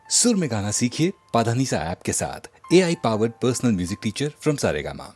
सुर में गाना सीखिए पाधानीसा ऐप के साथ। AI powered personal music teacher from Saregama.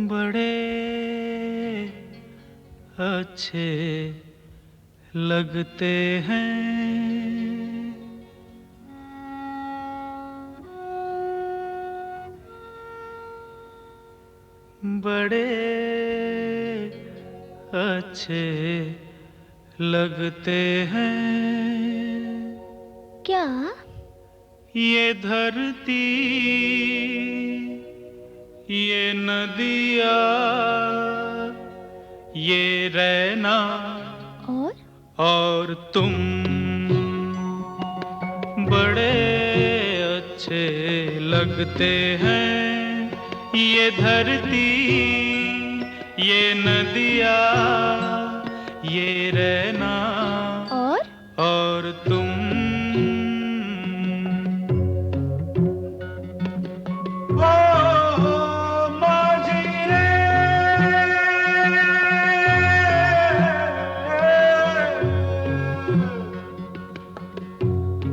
बड़े अच्छे लगते हैं बड़े अच्छे लगते हैं। क्या? ये धरती, ये नदिया, ये रहना और तुम बड़े अच्छे लगते हैं। ये धरती, ये नदिया, ये रहना और तुम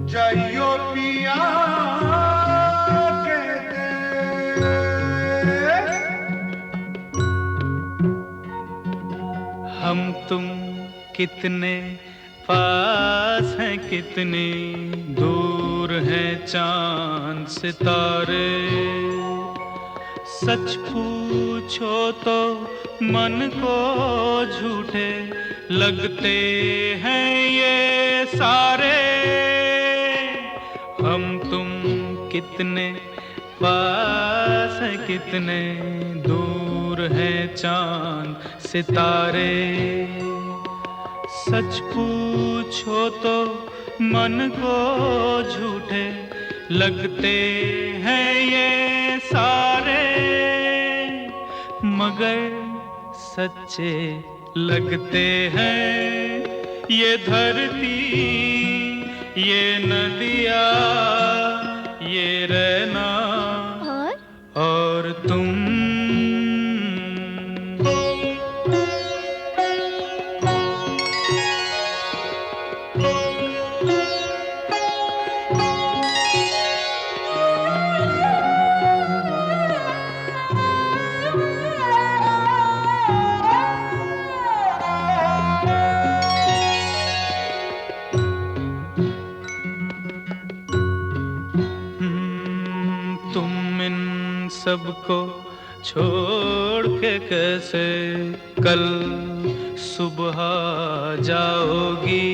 जाइयो पिया कहते हम तुम कितने पास हैं, कितनी दूर हैं चांद सितारे। सच पूछो तो मन को झूठे लगते हैं ये सारे। हम तुम कितने पास हैं, कितने दूर हैं चांद सितारे। सच पूछो तो मन को झूठे लगते हैं ये सारे, मगर सच्चे लगते हैं ये धरती, ये नदिया, ये रहना और तुम। तुम इन सबको छोड़ के कैसे कल सुबह जाओगी।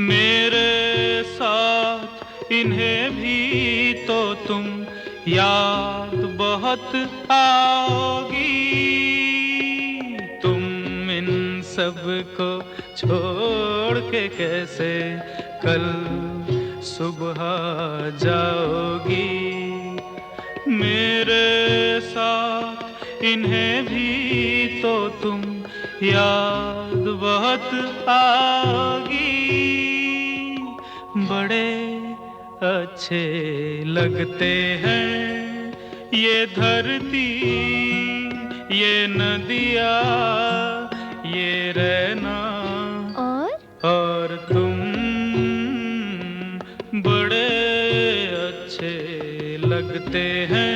मेरे साथ इन्हें भी तो तुम याद बहुत आओगी। तुम इन सबको छोड़ के कैसे कल सुबह जाओगी। मेरे साथ इन्हें भी तो तुम याद बहुत आओगी। बड़े अच्छे लगते हैं ये धरती, ये नदिया, ये रहना और तुम बड़े अच्छे लगते हैं।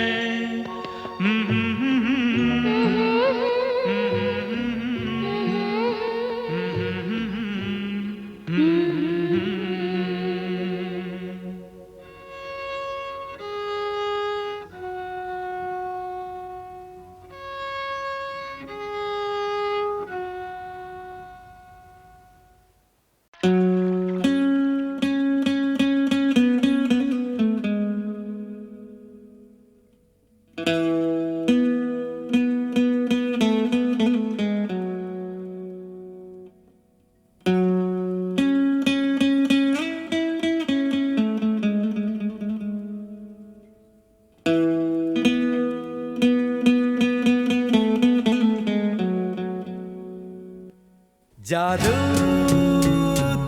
जादू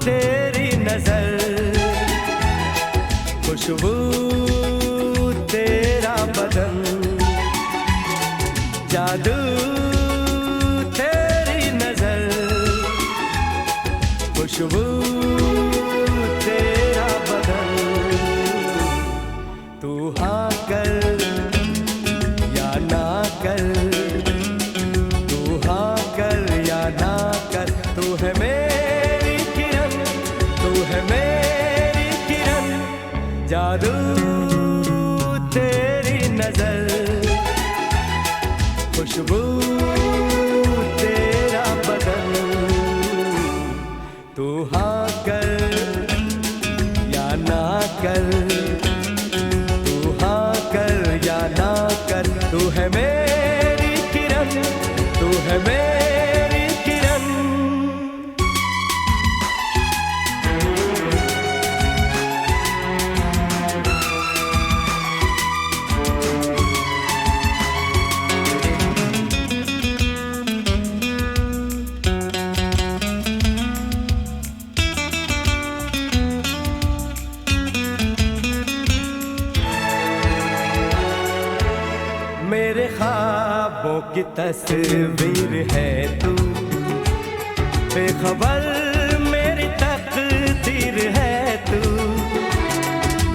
तेरी नजर, खुशबू तेरा बदन, जादू तेरी नजर, खुशबू तेरा बदन। तू हाँ कर या ना कर, तू हाँ कर या ना कर, तू है मेरी किरण, तू है मेरी किरण। जादू तेरी नजर, खुशबू तेरा बदन। तू हाँ कर या ना कर, तू हाँ कर या ना कर, तू है मेरी किरण, तू है मेरी किरण। मेरे ख्वाबों की तस्वीर है तू, बेखबर मेरी तकदीर है तू।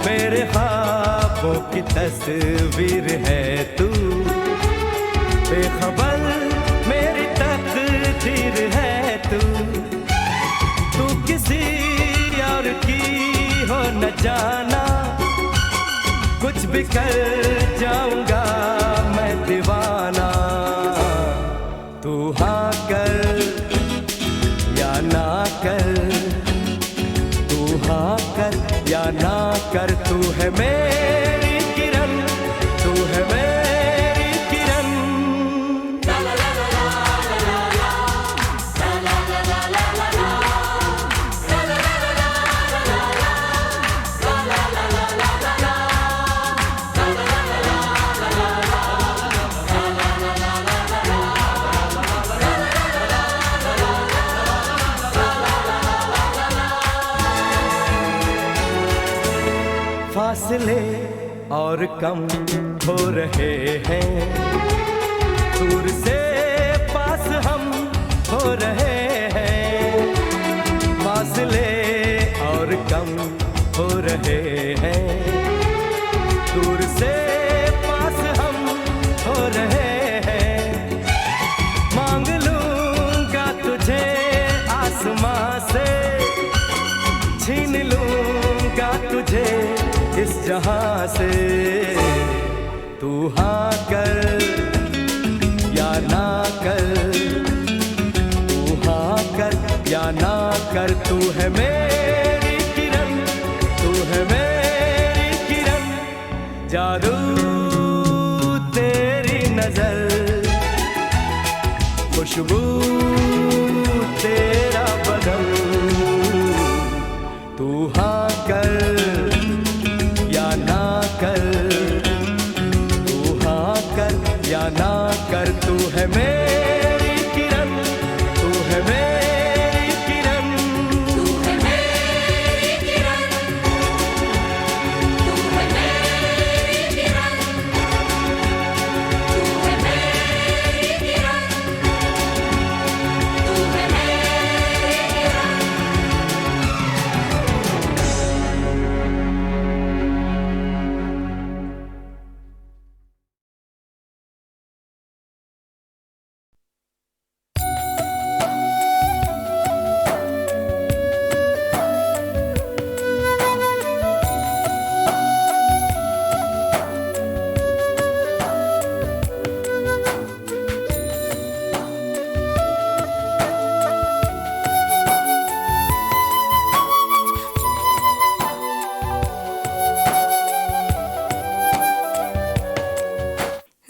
मेरे ख्वाबों की तस्वीर है तू, बेखबर मेरी तकदीर है तू। तू किसी और की हो न जाना, कुछ भी कर जाऊंगा मैं दीवाना। तू हाँ कर या ना कर, तू हाँ कर या ना कर, तू है मेरी किरण, तू है मेरी किरण। फासले और कम हो रहे हैं, दूर से पास हम हो रहे हैं। फासले और कम हो रहे हैं, दूर से पास हम हो रहे हैं। मांग लूंगा तुझे आसमां से, छीन लूंगा तुझे इस जहां से। तू हाँ कर या ना कर, तू हाँ कर या ना कर, तू है मेरी किरण, तू है मेरी किरण। जादू तेरी नजर, खुशबू तेरा बदन। तू हाँ कर या ना कर, तू हाँ कर या ना कर, तू है मेरी किरण, तू है मेरी किरण। तू है मेरी किरण, तू है मेरी किरण, तू है मेरी किरण, तू है मेरी किरण।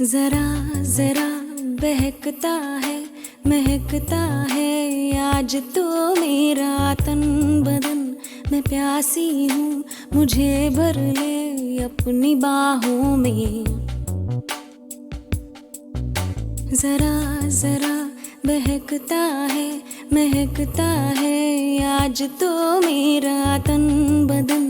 जरा जरा बहकता है, महकता है आज तो मेरा तन बदन। मैं प्यासी हूँ, मुझे भर ले अपनी बाहों में। जरा जरा बहकता है महकता है आज तो मेरा तन बदन।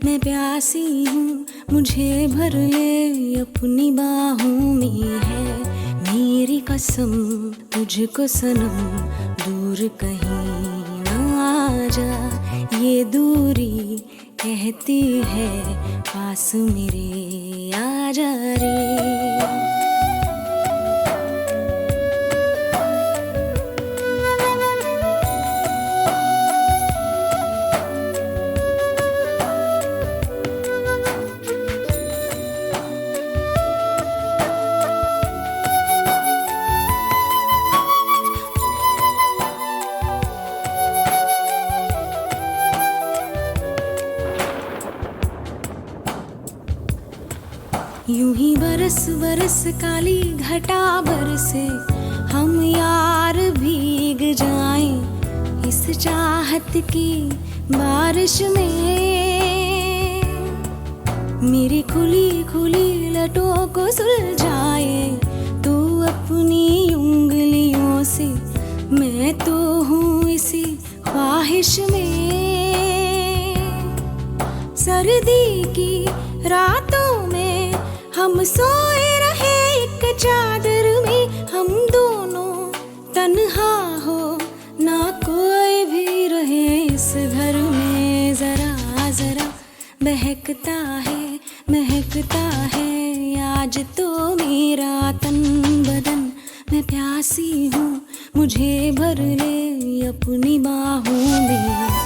मैं प्यासी हूँ मुझे भर ले अपनी बाहों में है मेरी कसम तुझको सनम दूर कहीं ना जा। ये दूरी कहती है पास मेरे आ जा रे। यूं ही बरस बरस काली घटा बरसे हम यार भीग जाएं इस चाहत की बारिश में। मेरी खुली खुली लटों को सुलझाए तू अपनी उंगलियों से। मैं तो हूँ इसी ख्वाहिश में। सर्दी की रातों में हम सोए रहे एक चादर में। हम दोनों तन्हा हो ना कोई भी रहे इस घर में। जरा जरा बहकता है महकता है आज तो मेरा तन बदन। मैं प्यासी हूँ मुझे भर ले अपनी बाहों में।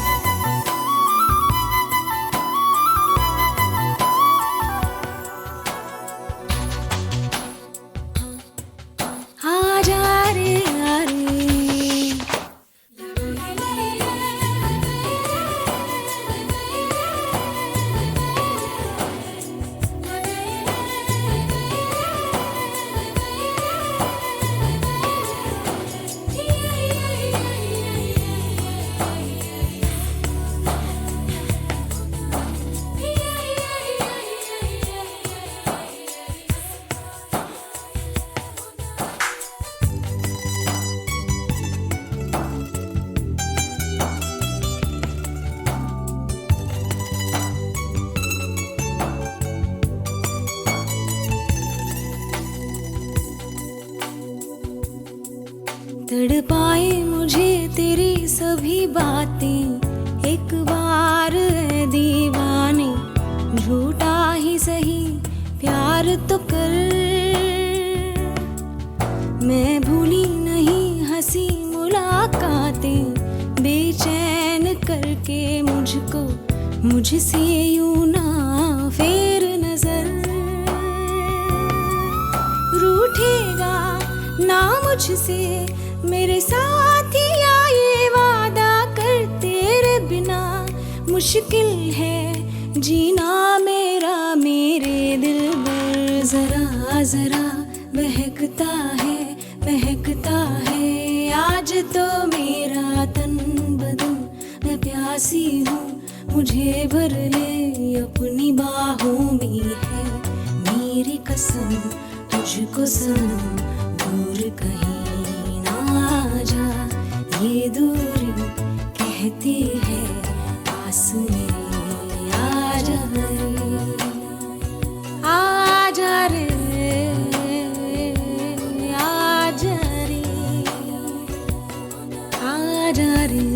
तड़पाए मुझे तेरी सभी बातें एक बार है दीवाने। झूठा ही सही प्यार तो कर। मैं भूली नहीं हंसी मुलाकातें बेचैन करके मुझको मुझसे यूं ना फेर नजर। रूठेगा ना मुझसे मेरे साथिया ये वादा कर। तेरे बिना मुश्किल है जीना मेरा मेरे दिल पर। जरा जरा बहकता है महकता है आज तो मेरा तन बदन। मैं प्यासी हूँ मुझे भर ले अपनी बाहों में है मेरी कसम तुझको सनम दूर कहीं जा। ये दूरी कहती है पास मेरे आ जा रे। आ जा रे आ जा रे आ जा रे।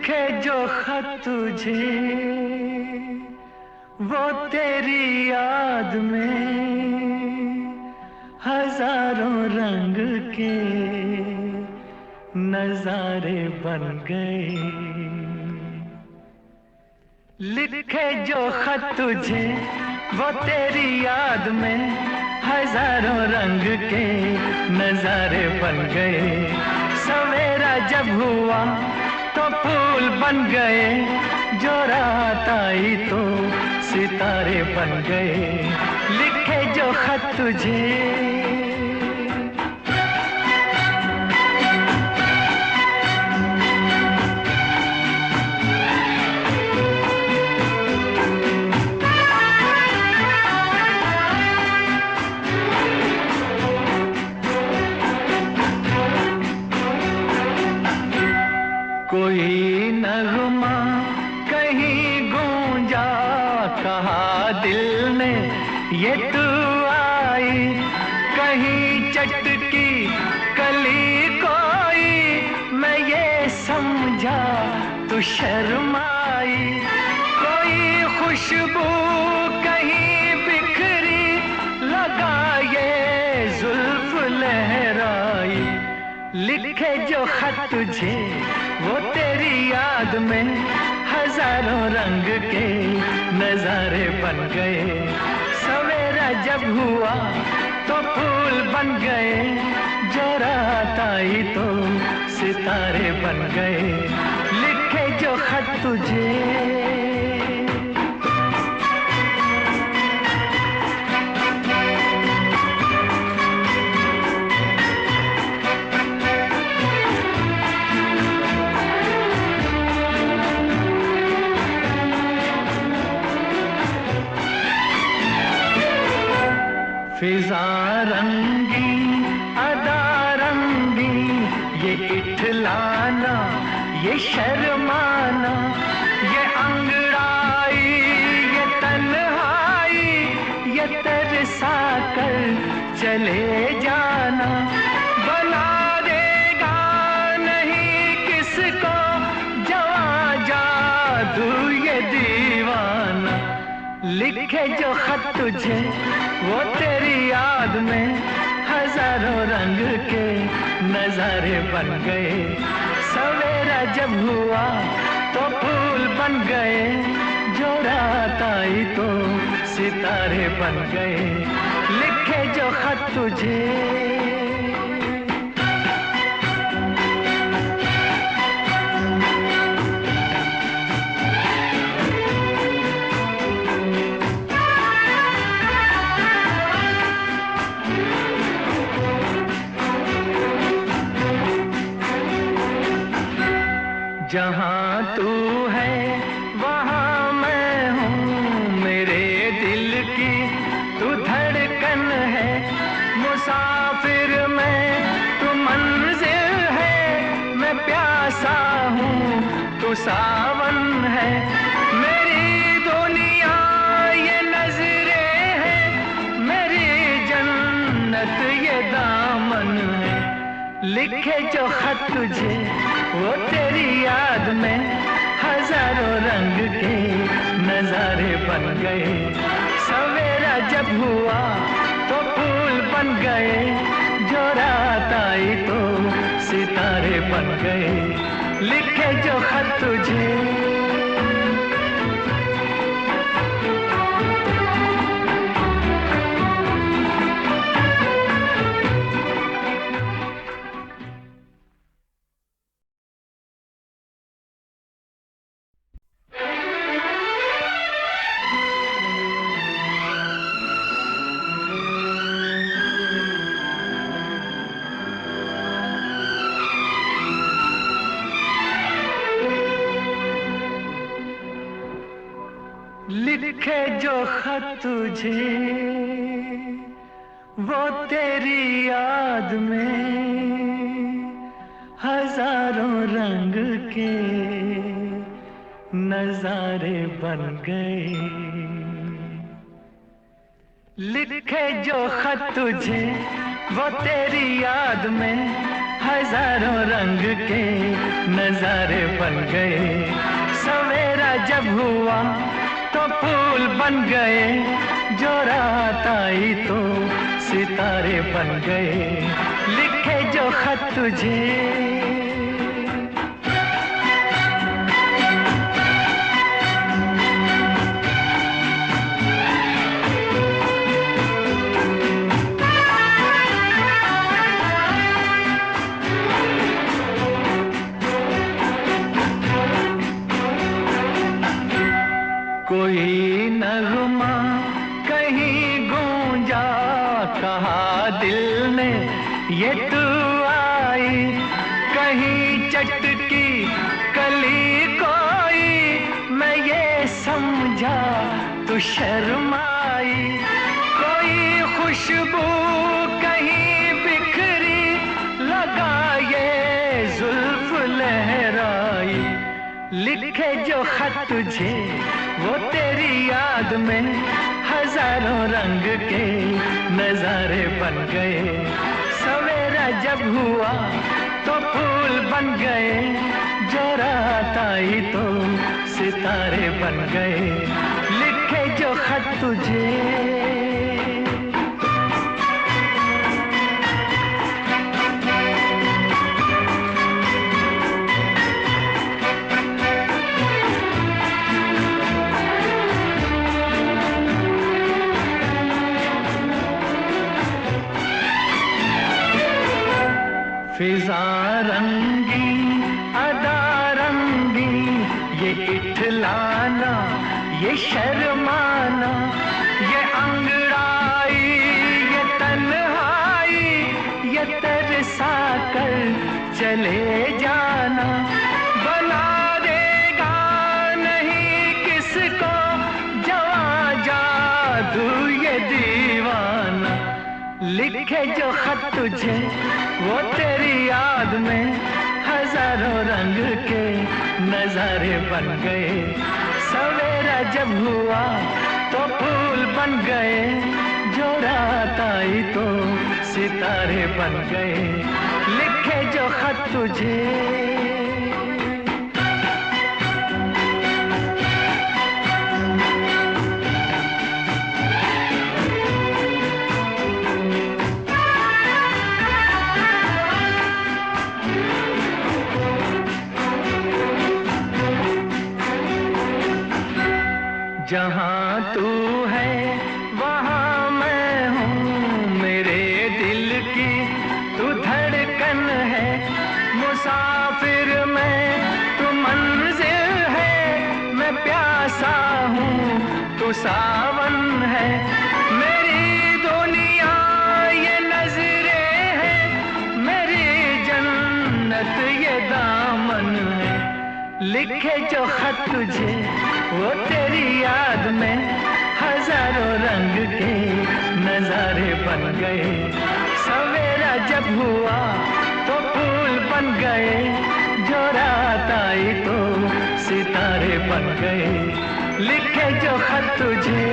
लिखे जो खत तुझे वो तेरी याद में हजारों रंग के नजारे बन गए। लिखे जो खत तुझे वो तेरी याद में हजारों रंग के नजारे बन गए। सवेरा जब हुआ तो फूल बन गए, जो रात आई तो सितारे बन गए। लिखे जो खत तुझे कोई नगमा कहीं गूंजा, कहा दिल ने ये तू आई। कहीं चटकी कली कोई, मैं ये समझा तू शर्माई। कोई खुशबू कहीं बिखरी, लगा ये जुल्फ लहराई। लिखे जो खत तुझे वो तेरी याद में हजारों रंग के नजारे बन गए। सवेरा जब हुआ तो फूल बन गए, जो रात आई तो सितारे बन गए। लिखे जो खत तुझे फिजा रंगी अदा रंगी, ये इठलाना ये शर्माना, ये अंगड़ाई ये तन्हाई, ये तरसा कर चले जाना। बना देगा नहीं किसको जवा जादू ये दीवाना। लिखे जो खत तुझे वो तेरी याद में हजारों रंग के नजारे बन गए। सवेरा जब हुआ तो फूल बन गए, जो रात आई तो सितारे बन गए। लिखे जो खत तुझे जहाँ तू है वहाँ मैं हूँ, मेरे दिल की तू धड़कन है। मुसाफिर मैं तू मंजिल है, मैं प्यासा हूँ तू सावन है। मेरी दुनिया ये नजरें हैं, मेरी जन्नत ये दामन है। लिखे जो खत तुझे वो तेरी याद में हजारों रंग के नजारे बन गए। सवेरा जब हुआ तो फूल बन गए, जो रात आई तो सितारे बन गए। लिखे जो खत तुझे लिखे जो खत तुझे वो तेरी याद में हजारों रंग के नजारे बन गए। लिखे जो खत तुझे वो तेरी याद में हजारों रंग के नजारे बन गए। सवेरा जब हुआ तो फूल बन गए, जो रात आई तो सितारे बन गए। लिखे जो खत तुझे कोई नगमा कहीं गूंजा, कहा दिल ने ये तू आई। कहीं चटकी कली कोई, मैं ये समझा तू शर्माई। कोई खुशबू कहीं बिखरी, लगा ये जुल्फ लहराई। लिखे जो खत तुझे वो तेरी याद में हजारों रंग के नजारे बन गए। सवेरा जब हुआ तो फूल बन गए, जो रात आई तो सितारे बन गए। लिखे जो खत तुझे फिजा रंगी अदा रंगी, ये इठलाना ये शर्माना, ये अंगड़ाई ये तन्हाई, ये तरसा कर चले जाना। बना देगा नहीं किसको जवां जादू ये दीवाना। लिखे जो खत तुझे वो तेरी याद में हजारों रंग के नजारे बन गए। सवेरा जब हुआ तो फूल बन गए, जो रात आई तो सितारे बन गए। लिखे जो खत तुझे जहाँ तू है वहाँ मैं हूँ, मेरे दिल की तू धड़कन है। मुसाफिर मैं तू मंजिल है, मैं प्यासा हूँ तू सावन है। मेरी दुनिया ये नजरें है, मेरी जन्नत ये दामन है। लिखे जो खत तुझे वो तेरी याद में हजारों रंग के नजारे बन गए। सवेरा जब हुआ तो फूल बन गए, जो रात आई तो सितारे बन गए। लिखे जो खत तुझे